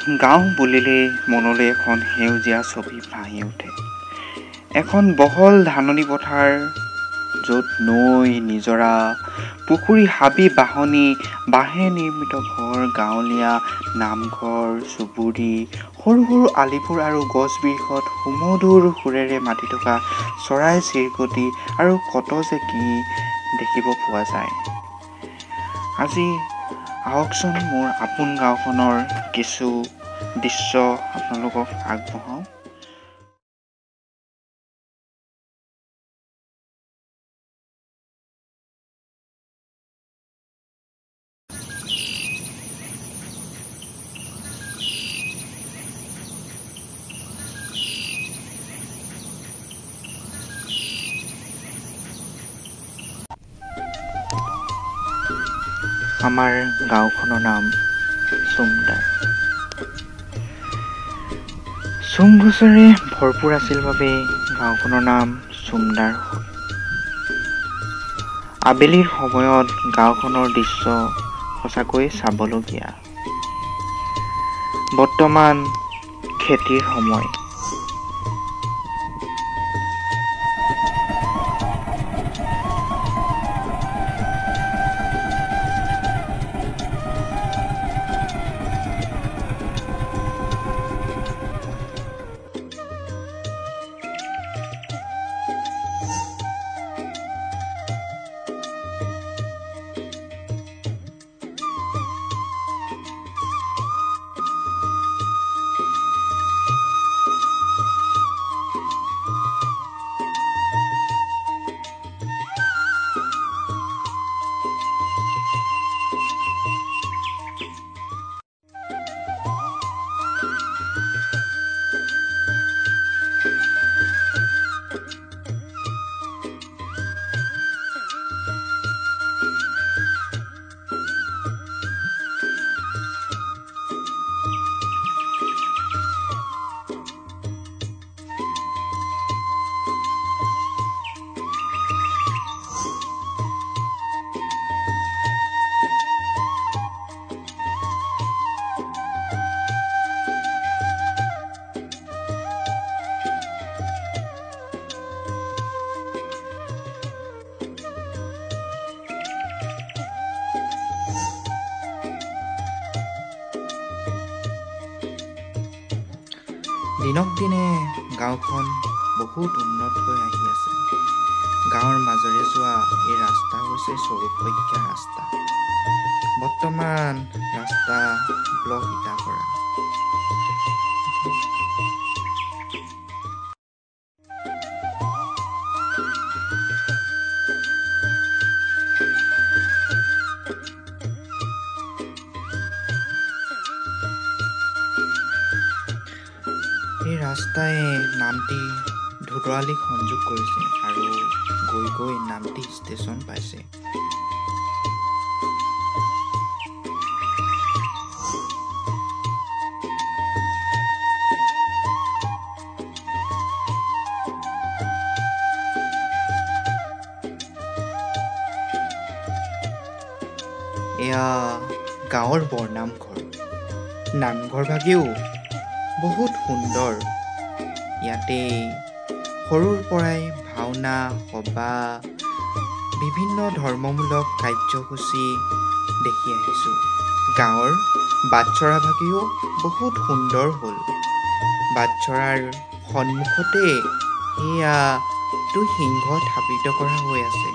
গাঁও বুলিলেই মনলৈ এখন সেউজীয়া ছবি ভাহি উঠে। এখন বহল ধাননি পথাৰ, য'ত নৈ, নিজৰা, পুখুৰী, হাবি, বাহনি, বাঁহে নিৰ্মিত ঘৰ, গাঁৱলীয়া নামঘৰ, চুবুৰী, সৰু সৰু আলিবোৰ আৰু গছ বৃক্ষত সুমধুৰ সুৰেৰে মাতি থকা চৰাই চিৰিকটি আৰু কত যে কি দেখিব পোৱা যায়। আজি আহকচোন মোৰ আপোন গাঁওখনৰ কিছু দৃশ্য আপোনালোকক আগবঢ়াওঁ। আমাৰ গাঁওখনৰ নাম চুমদাৰ। চুম গছৰে ভৰপূৰ আছিল বাবে গাঁওখনৰ নাম চুমদাৰ হ'ল। আবেলিৰ সময়ত গাঁওখনৰ দৃশ্য সঁচাকৈ চাবলগীয়া। বৰ্তমান খেতিৰ সময়। দিনক দিনে গাঁওখন বহুত উন্নত হৈ আহি আছে। গাঁৱৰ মাজেৰে যোৱা এই ৰাস্তা হৈছে চৌৰপক্ষ ৰাস্তা। বৰ্তমান ৰাস্তা ব্লক ইটা কৰা। এই ৰাস্তাই নামটি ধুতৰালিক সংযোগ কৰিছে আৰু গৈ গৈ নামটি ষ্টেচন পাইছে। এয়া গাঁৱৰ বৰনামঘৰ। নামঘৰভাগিও বহুত সুন্দৰ। ইয়াতে সৰুৰ পৰাই ভাওনা, সবাহ, বিভিন্ন ধৰ্মমূলক কাৰ্যসূচী দেখি আহিছোঁ। গাঁৱৰ বাটচৰাভাগিও বহুত সুন্দৰ হ'ল। বাটচৰাৰ সন্মুখতে এয়া 2 সিংহ স্থাপিত কৰা হৈ আছে।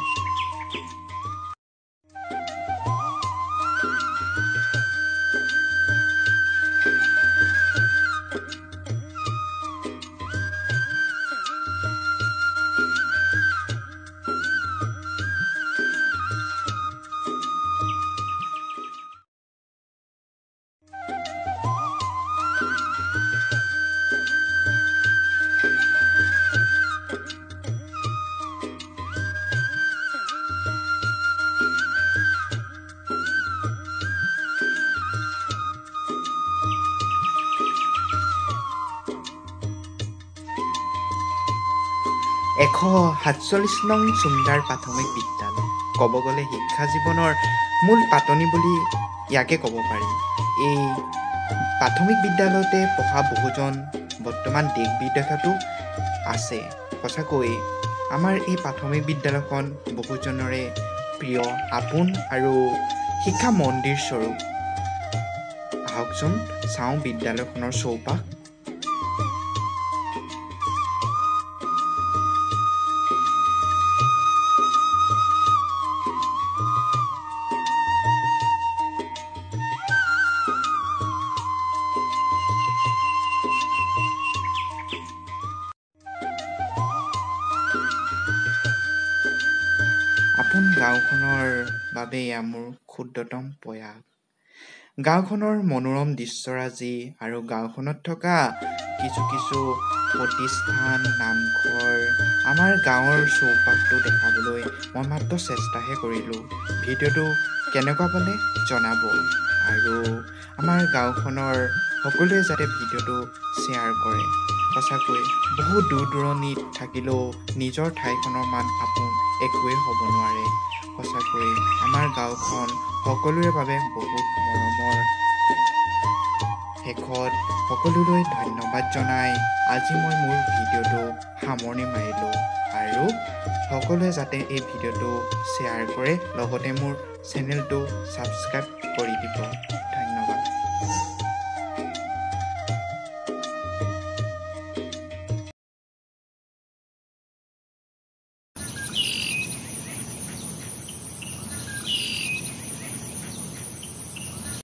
এশ 47 নং চুমদাৰ প্ৰাথমিক বিদ্যালয়। ক'ব গ'লে শিক্ষা জীৱনৰ মূল পাতনি বুলি ইয়াকে ক'ব পাৰি। এই প্ৰাথমিক বিদ্যালয়তে পঢ়া বহুজন বৰ্তমান দেশ বিদেশতো আছে। সঁচাকৈ আমাৰ এই প্ৰাথমিক বিদ্যালয়খন বহুজনৰে প্ৰিয়, আপোন আৰু শিক্ষা মন্দিৰ স্বৰূপ। আহকচোন চাওঁ বিদ্যালয়খনৰ চৌপাশ। আপোন গাঁওখনৰ বাবে এয়া মোৰ ক্ষুদ্ৰতম প্ৰয়াস। গাঁওখনৰ মনোৰম দৃশ্যৰাজি আৰু গাঁওখনত থকা কিছু প্ৰতিষ্ঠান, নামঘৰ, আমাৰ গাঁৱৰ চৌপাশটো দেখাবলৈ মই মাত্ৰ চেষ্টাহে কৰিলোঁ। ভিডিঅ'টো কেনেকুৱা পালে জনাব আৰু আমাৰ গাঁওখনৰ সকলোৱে যাতে ভিডিঅ'টো শ্বেয়াৰ কৰে। সঁচাকৈ বহু দূৰ দূৰণিত থাকিলেও নিজৰ ঠাইখনৰ মান আপোন একোৱেই হ'ব নোৱাৰে। সঁচাকৈ আমাৰ গাঁওখন সকলোৰে বাবে বহুত মৰমৰ। শেষত সকলোলৈ ধন্যবাদ জনাই আজি মই মোৰ ভিডিঅ'টো সামৰণি মাৰিলোঁ আৰু সকলোৱে যাতে এই ভিডিঅ'টো শ্বেয়াৰ কৰে, লগতে মোৰ চেনেলটো ছাবস্ক্ৰাইব কৰি দিব। ধন্যবাদ।